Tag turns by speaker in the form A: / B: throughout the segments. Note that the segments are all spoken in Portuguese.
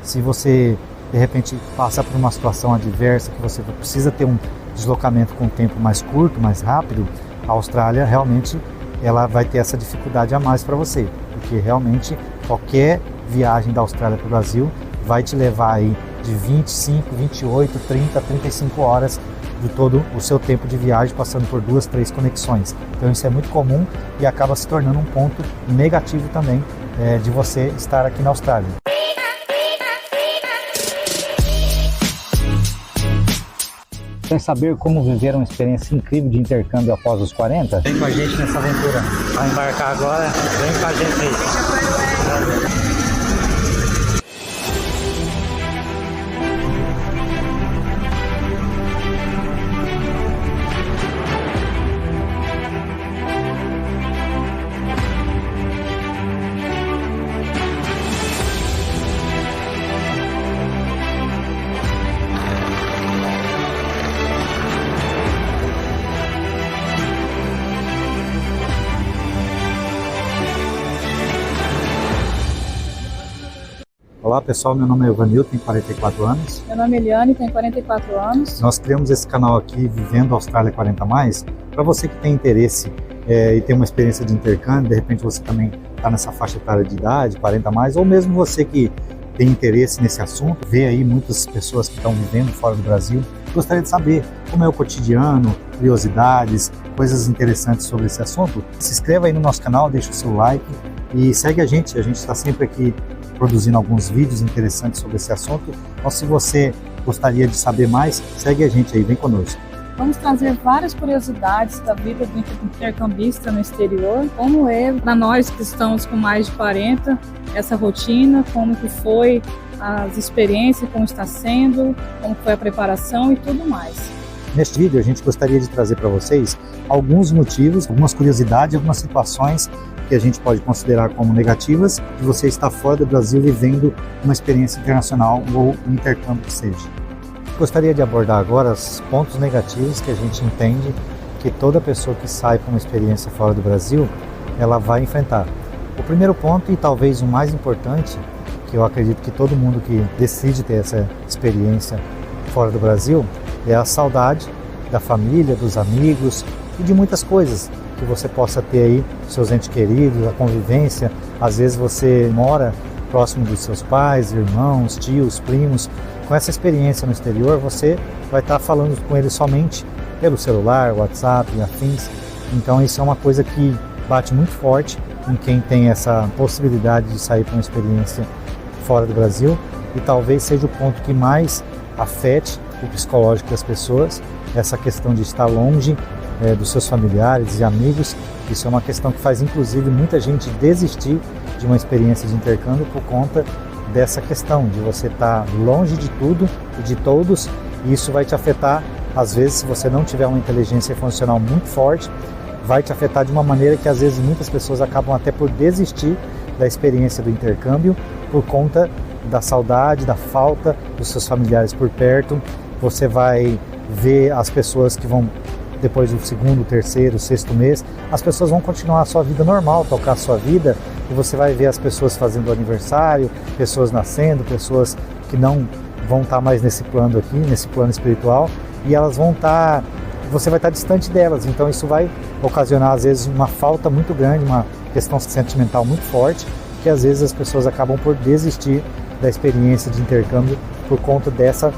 A: Se você, de repente, passa por uma situação adversa, que você precisa ter um deslocamento com um tempo mais curto, mais rápido, a Austrália realmente ela vai ter essa dificuldade a mais para você, porque realmente qualquer viagem da Austrália para o Brasil vai te levar aí de 25, 28, 30, 35 horas de todo o seu tempo de viagem, passando por 2, 3 conexões. Então isso é muito comum e acaba se tornando um ponto negativo também de você estar aqui na Austrália. Quer saber como viver uma experiência incrível de intercâmbio após os 40? Vem com a gente nessa aventura. Vai embarcar agora? Vem com a gente aí. Olá pessoal, meu nome é Evanil, tenho 44 anos.
B: Meu nome é Eliane, tenho 44 anos.
A: Nós criamos esse canal aqui, Vivendo Austrália 40+, para você que tem interesse e tem uma experiência de intercâmbio, de repente você também está nessa faixa etária de idade, 40+, ou mesmo você que tem interesse nesse assunto, vê aí muitas pessoas que estão vivendo fora do Brasil. Gostaria de saber como é o cotidiano, curiosidades, coisas interessantes sobre esse assunto. Se inscreva aí no nosso canal, deixa o seu like e segue a gente está sempre aqui produzindo alguns vídeos interessantes sobre esse assunto. Então, se você gostaria de saber mais, segue a gente aí, vem conosco.
B: Vamos trazer várias curiosidades da vida do intercambista no exterior, como é para nós que estamos com mais de 40, essa rotina, como que foi as experiências, como está sendo, como foi a preparação e tudo mais.
A: Neste vídeo a gente gostaria de trazer para vocês alguns motivos, algumas curiosidades, algumas situações que a gente pode considerar como negativas de você estar fora do Brasil vivendo uma experiência internacional ou um intercâmbio que seja. Gostaria de abordar agora os pontos negativos que a gente entende que toda pessoa que sai para uma experiência fora do Brasil, ela vai enfrentar. O primeiro ponto, e talvez o mais importante, que eu acredito que todo mundo que decide ter essa experiência fora do Brasil, é a saudade da família, dos amigos e de muitas coisas que você possa ter aí, seus entes queridos, a convivência. Às vezes você mora próximo dos seus pais, irmãos, tios, primos. Com essa experiência no exterior, você vai estar falando com eles somente pelo celular, WhatsApp e afins. Então isso é uma coisa que bate muito forte em quem tem essa possibilidade de sair para uma experiência fora do Brasil, e talvez seja o ponto que mais afete o psicológico das pessoas, essa questão de estar longe dos seus familiares e amigos. Isso é uma questão que faz inclusive muita gente desistir de uma experiência de intercâmbio por conta dessa questão de você estar longe de tudo e de todos, e isso vai te afetar, às vezes, se você não tiver uma inteligência emocional muito forte, vai te afetar de uma maneira que às vezes muitas pessoas acabam até por desistir da experiência do intercâmbio por conta da saudade, da falta dos seus familiares por perto. Você vai ver as pessoas que vão, depois do segundo, terceiro, sexto mês, as pessoas vão continuar a sua vida normal, tocar a sua vida, e você vai ver as pessoas fazendo aniversário, pessoas nascendo, pessoas que não vão estar mais nesse plano aqui, nesse plano espiritual, e elas vão estar, você vai estar distante delas. Então isso vai ocasionar às vezes uma falta muito grande, uma questão sentimental muito forte, que às vezes as pessoas acabam por desistir da experiência de intercâmbio por conta dessa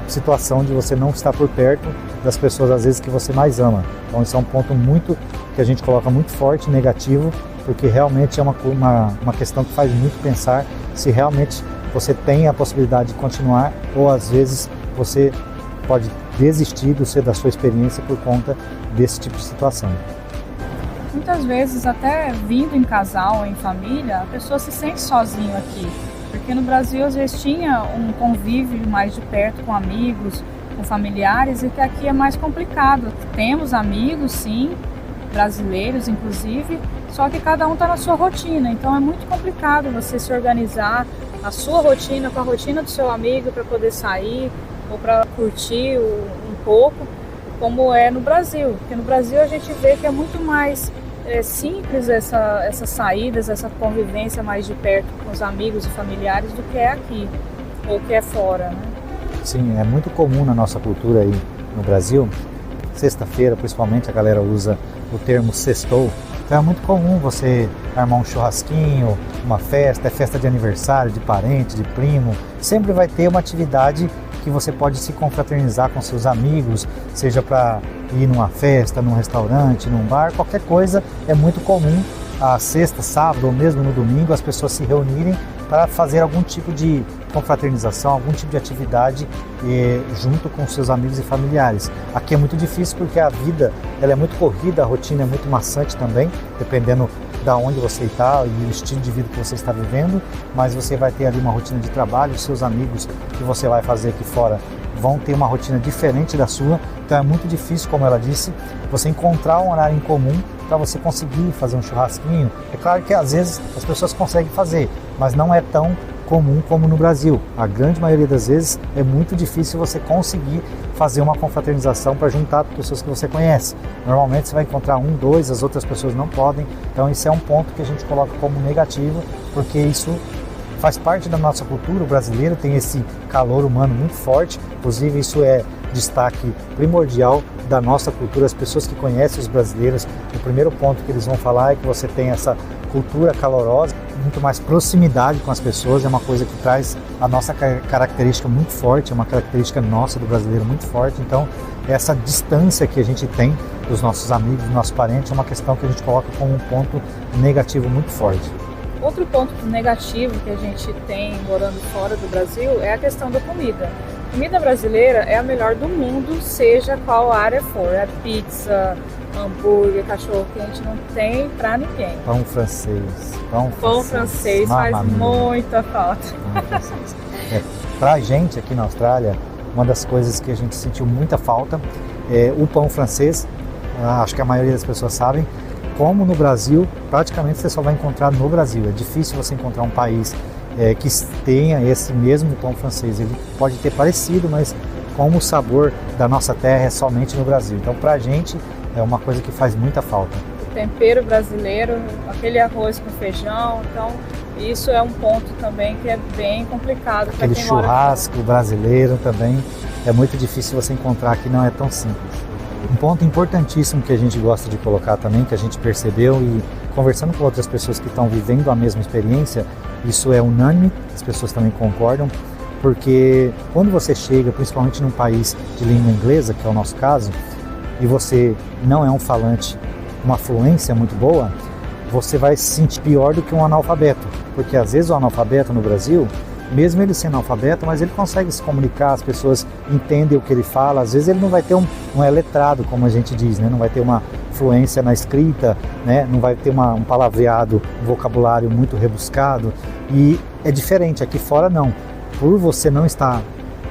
A: situação de você não estar por perto das pessoas às vezes que você mais ama. Então isso é um ponto muito que a gente coloca muito forte, negativo, porque realmente é uma questão que faz muito pensar se realmente você tem a possibilidade de continuar, ou às vezes você pode desistir da sua experiência por conta desse tipo de situação.
B: Muitas vezes, até vindo em casal ou em família, a pessoa se sente sozinho aqui, porque no Brasil às vezes tinha um convívio mais de perto com amigos, com familiares, e que aqui é mais complicado. Temos amigos, sim, brasileiros inclusive, só que cada um está na sua rotina, então é muito complicado você se organizar a sua rotina com a rotina do seu amigo para poder sair ou para curtir um pouco, como é no Brasil. Porque no Brasil a gente vê que é muito mais simples essas saídas, essa convivência mais de perto com os amigos e familiares do que é aqui. ou que é fora, né?
A: Sim, é muito comum na nossa cultura aí no Brasil, sexta-feira principalmente a galera usa o termo sextou, então é muito comum você armar um churrasquinho, uma festa, é festa de aniversário, de parente, de primo, sempre vai ter uma atividade que você pode se confraternizar com seus amigos, seja para ir numa festa, num restaurante, num bar, qualquer coisa, é muito comum a sexta, sábado ou mesmo no domingo as pessoas se reunirem para fazer algum tipo de confraternização, algum tipo de atividade junto com seus amigos e familiares. Aqui é muito difícil porque a vida ela é muito corrida, a rotina é muito maçante também, dependendo da onde você está e o estilo de vida que você está vivendo, mas você vai ter ali uma rotina de trabalho, os seus amigos que você vai fazer aqui fora vão ter uma rotina diferente da sua, então é muito difícil, como ela disse, você encontrar um horário em comum para você conseguir fazer um churrasquinho. É claro que às vezes as pessoas conseguem fazer, mas não é tão comum como no Brasil. A grande maioria das vezes é muito difícil você conseguir fazer uma confraternização para juntar pessoas que você conhece. Normalmente você vai encontrar um, dois, as outras pessoas não podem. Então isso é um ponto que a gente coloca como negativo, porque isso faz parte da nossa cultura. O brasileiro tem esse calor humano muito forte, inclusive isso é destaque primordial da nossa cultura. As pessoas que conhecem os brasileiros, o primeiro ponto que eles vão falar é que você tem essa cultura calorosa, muito mais proximidade com as pessoas, é uma coisa que traz a nossa característica muito forte, é uma característica nossa do brasileiro muito forte. Então essa distância que a gente tem dos nossos amigos, dos nossos parentes, é uma questão que a gente coloca como um ponto negativo muito forte.
B: Outro ponto negativo que a gente tem morando fora do Brasil é a questão da comida. A comida brasileira é a melhor do mundo, seja qual área for. É pizza, hambúrguer, cachorro-quente, não tem pra ninguém.
A: Pão francês.
B: Pão francês faz muita falta.
A: Pra gente aqui na Austrália, uma das coisas que a gente sentiu muita falta é o pão francês. Acho que a maioria das pessoas sabem. Como no Brasil, praticamente você só vai encontrar no Brasil. É difícil você encontrar um país que tenha esse mesmo pão francês. Ele pode ter parecido, mas como o sabor da nossa terra é somente no Brasil. Então, pra gente, é uma coisa que faz muita falta.
B: O tempero brasileiro, aquele arroz com feijão, então isso é um ponto também que é bem complicado para quem mora.
A: Aquele churrasco brasileiro também é muito difícil você encontrar aqui, não é tão simples. Um ponto importantíssimo que a gente gosta de colocar também, que a gente percebeu e conversando com outras pessoas que estão vivendo a mesma experiência, isso é unânime, as pessoas também concordam, porque quando você chega, principalmente num país de língua inglesa, que é o nosso caso, e você não é um falante, uma fluência muito boa, você vai se sentir pior do que um analfabeto, porque às vezes o analfabeto no Brasil, mesmo ele sendo analfabeto, mas ele consegue se comunicar, as pessoas entendem o que ele fala, às vezes ele não vai ter não é letrado, como a gente diz, né? Não vai ter uma fluência na escrita, né? Não vai ter um palavreado, um vocabulário muito rebuscado, e é diferente, aqui fora não. Por você não estar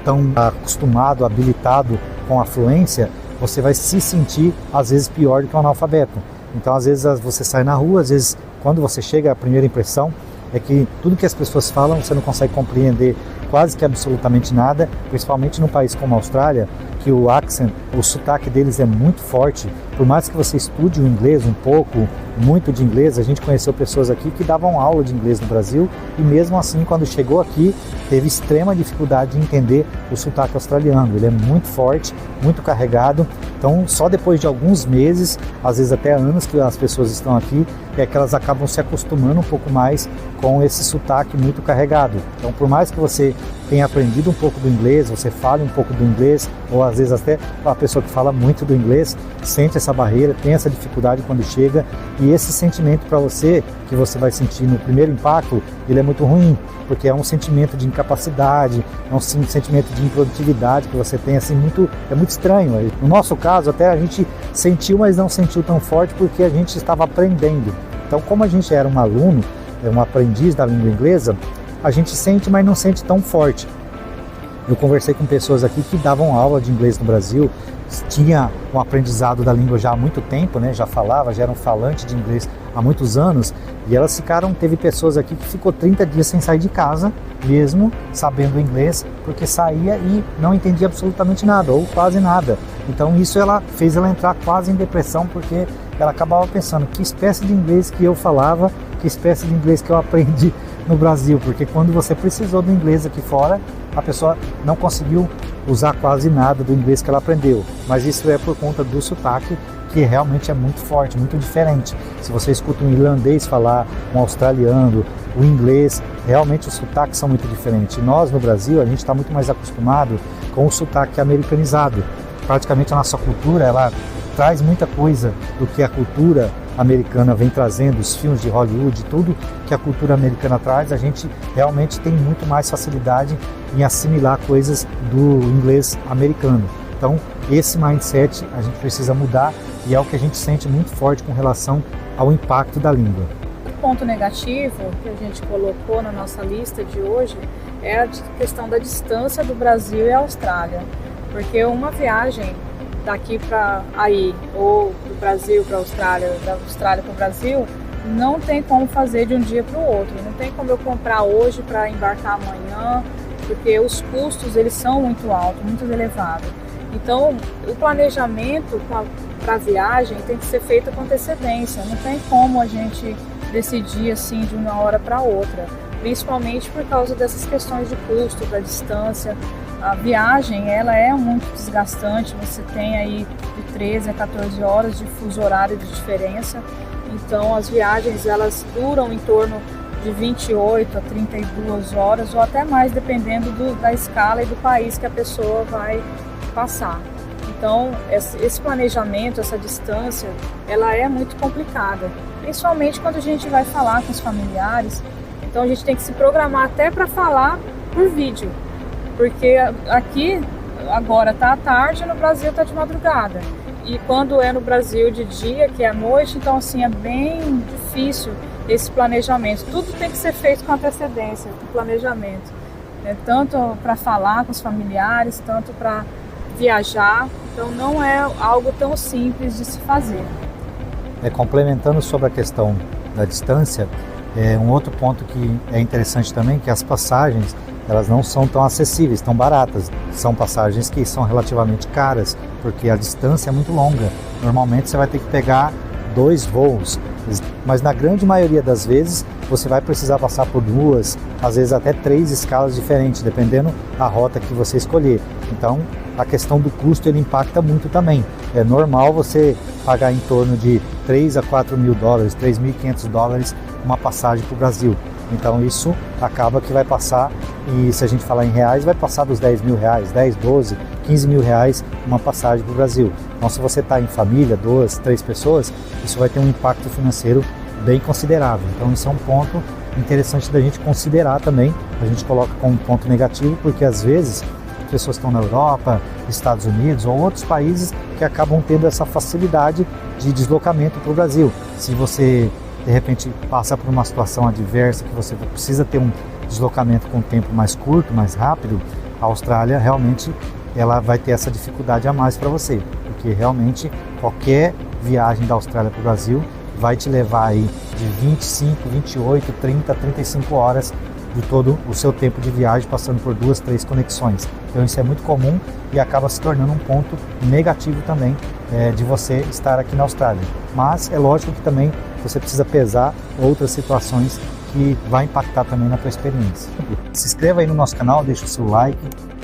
A: tão acostumado, habilitado com a fluência, você vai se sentir às vezes pior do que um analfabeto. Então às vezes você sai na rua, às vezes quando você chega, a primeira impressão é que tudo que as pessoas falam você não consegue compreender quase que absolutamente nada, principalmente num país como a Austrália, que o accent, o sotaque deles é muito forte. Por mais que você estude o inglês um pouco, muito de inglês, a gente conheceu pessoas aqui que davam aula de inglês no Brasil e mesmo assim, quando chegou aqui, teve extrema dificuldade de entender o sotaque australiano. Ele é muito forte, muito carregado, então só depois de alguns meses, às vezes até anos que as pessoas estão aqui, é que elas acabam se acostumando um pouco mais com esse sotaque muito carregado. Então, por mais que você tenha aprendido um pouco do inglês, você fale um pouco do inglês, ou às vezes até a pessoa que fala muito do inglês sente essa barreira, tem essa dificuldade quando chega, e esse sentimento para você, que você vai sentir no primeiro impacto, ele é muito ruim, porque é um sentimento de incapacidade, é um sentimento de improdutividade que você tem, assim, é muito estranho. No nosso caso, até a gente sentiu, mas não sentiu tão forte, porque a gente estava aprendendo. Então, como a gente era um aluno, um aprendiz da língua inglesa, a gente sente, mas não sente tão forte. Eu conversei com pessoas aqui que davam aula de inglês no Brasil, tinha um aprendizado da língua já há muito tempo, né? Já falava, já eram falantes de inglês há muitos anos, e elas teve pessoas aqui que ficou 30 dias sem sair de casa, mesmo sabendo inglês, porque saía e não entendia absolutamente nada, ou quase nada. Então isso fez ela entrar quase em depressão, porque ela acabava pensando, que espécie de inglês que eu falava, que espécie de inglês que eu aprendi no Brasil, porque quando você precisou do inglês aqui fora, a pessoa não conseguiu usar quase nada do inglês que ela aprendeu, mas isso é por conta do sotaque, que realmente é muito forte, muito diferente. Se você escuta um irlandês falar, um australiano, o inglês, realmente os sotaques são muito diferentes. E nós no Brasil, a gente está muito mais acostumado com o sotaque americanizado. Praticamente a nossa cultura, ela traz muita coisa do que a cultura americana vem trazendo, os filmes de Hollywood, tudo que a cultura americana traz, a gente realmente tem muito mais facilidade em assimilar coisas do inglês americano. Então, esse mindset a gente precisa mudar e é o que a gente sente muito forte com relação ao impacto da língua.
B: O ponto negativo que a gente colocou na nossa lista de hoje é a questão da distância do Brasil e a Austrália, porque uma viagem daqui para aí, ou do Brasil para a Austrália, da Austrália para o Brasil, não tem como fazer de um dia para o outro. Não tem como eu comprar hoje para embarcar amanhã, porque os custos eles são muito altos, muito elevados. Então, o planejamento para a viagem tem que ser feito com antecedência. Não tem como a gente decidir assim de uma hora para outra, principalmente por causa dessas questões de custo, da distância. A viagem ela é muito desgastante, você tem aí de 13 a 14 horas de fuso horário de diferença, então as viagens elas duram em torno de 28 a 32 horas ou até mais, dependendo da escala e do país que a pessoa vai passar. Então esse planejamento, essa distância, ela é muito complicada, principalmente quando a gente vai falar com os familiares, então a gente tem que se programar até para falar por vídeo. Porque aqui agora está à tarde, no Brasil está de madrugada. E quando é no Brasil de dia, que é à noite, então assim é bem difícil esse planejamento. Tudo tem que ser feito com antecedência, com planejamento. Tanto para falar com os familiares, tanto para viajar. Então não é algo tão simples de se fazer.
A: Complementando sobre a questão da distância, um outro ponto que é interessante também, que as passagens elas não são tão acessíveis, tão baratas. São passagens que são relativamente caras, porque a distância é muito longa. Normalmente você vai ter que pegar 2 voos, mas na grande maioria das vezes você vai precisar passar por 2, às vezes até 3 escalas diferentes, dependendo da rota que você escolher. Então, a questão do custo ele impacta muito também. É normal você pagar em torno de 3 a 4 mil dólares, 3.500 dólares uma passagem para o Brasil. Então isso acaba que vai passar, e se a gente falar em reais, vai passar dos 10 mil reais, 10, 12, 15 mil reais uma passagem para o Brasil. Então se você está em família, 2, 3 pessoas, isso vai ter um impacto financeiro bem considerável. Então isso é um ponto interessante da gente considerar também. A gente coloca como ponto negativo, porque às vezes pessoas estão na Europa, Estados Unidos ou outros países que acabam tendo essa facilidade de deslocamento para o Brasil. Se você de repente passa por uma situação adversa que você precisa ter um deslocamento com um tempo mais curto, mais rápido, a Austrália realmente ela vai ter essa dificuldade a mais para você, porque realmente qualquer viagem da Austrália para o Brasil vai te levar aí de 25, 28, 30, 35 horas de todo o seu tempo de viagem, passando por 2, 3 conexões. Então isso é muito comum e acaba se tornando um ponto negativo também de você estar aqui na Austrália. Mas é lógico que também você precisa pesar outras situações que vai impactar também na tua experiência. Se inscreva aí no nosso canal, deixa o seu like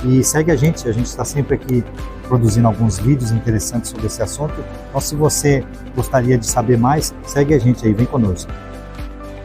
A: e segue a gente está sempre aqui produzindo alguns vídeos interessantes sobre esse assunto. Então se você gostaria de saber mais, segue a gente aí, vem conosco.